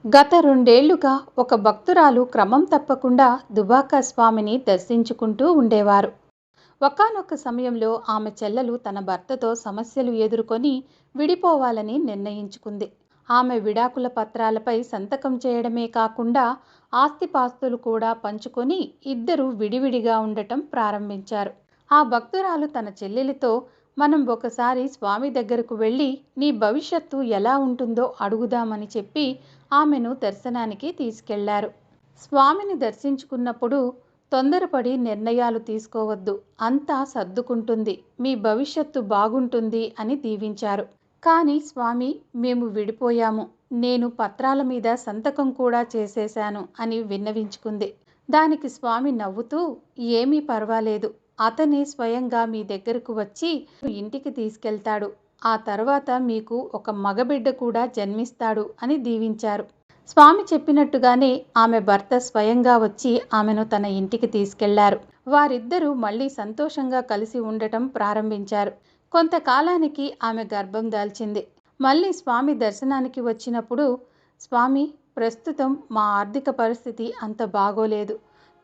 గత 2 ఏళ్లుగా ఒక భక్తురాలు క్రమం తప్పకుండా దుబాక స్వామిని దర్శించుకుంటూ ఉండేవారు. ఒకానొక సమయంలో ఆమె చెల్లెలు తన భర్తతో సమస్యలు ఎదుర్కొని విడిపోవాలని నిర్ణయించుకుంది. ఆమె విడాకుల పత్రాలపై సంతకం చేయడమే కాకుండా ఆస్తిపాస్తులు కూడా పంచుకొని ఇద్దరూ విడివిడిగా ఉండటం ప్రారంభించారు. ఆ భక్తురాలు తన చెల్లెలితో, మనం ఒకసారి స్వామి దగ్గరకు వెళ్ళి నీ భవిష్యత్తు ఎలా ఉంటుందో అడుగుదామని చెప్పి ఆమెను దర్శనానికి తీసుకెళ్లారు. స్వామిని దర్శించుకున్నప్పుడు తొందరపడి నిర్ణయాలు తీసుకోవద్దు, అంతా సర్దుకుంటుంది, మీ భవిష్యత్తు బాగుంటుంది అని దీవించారు. కానీ స్వామి, మేము విడిపోయాము, నేను పత్రాల మీద సంతకం కూడా చేసేశాను అని విన్నవించుకుంది. దానికి స్వామి నవ్వుతూ, ఏమీ పర్వాలేదు, అతనే స్వయంగా మీ దగ్గరకు వచ్చి ఇంటికి తీసుకెళ్తాడు, ఆ తర్వాత మీకు ఒక మగబిడ్డ కూడా జన్మిస్తాడు అని దీవించారు. స్వామి చెప్పినట్టుగానే ఆమె భర్త స్వయంగా వచ్చి ఆమెను తన ఇంటికి తీసుకెళ్లారు. వారిద్దరూ మళ్ళీ సంతోషంగా కలిసి ఉండటం ప్రారంభించారు. కొంతకాలానికి ఆమె గర్భం దాల్చింది. మళ్ళీ స్వామి దర్శనానికి వచ్చినప్పుడు, స్వామి, ప్రస్తుతం మా ఆర్థిక పరిస్థితి అంత బాగోలేదు,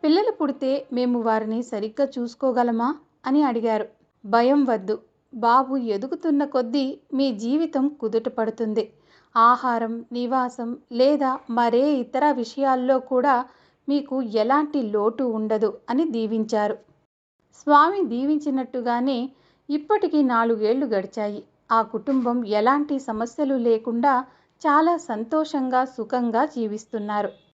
పిల్లలు పుడితే మేము వారిని సరిగ్గా చూసుకోగలమా అని అడిగారు. భయం వద్దు, బాబు ఎదుగుతున్న కొద్దీ మీ జీవితం కుదుట పడుతుంది, ఆహారం, నివాసం లేదా మరే ఇతర విషయాల్లో కూడా మీకు ఎలాంటి లోటు ఉండదు అని దీవించారు. స్వామి దీవించినట్టుగానే ఇప్పటికి 4 ఏళ్లు గడిచాయి. ఆ కుటుంబం ఎలాంటి సమస్యలు లేకుండా చాలా సంతోషంగా, సుఖంగా జీవిస్తున్నారు.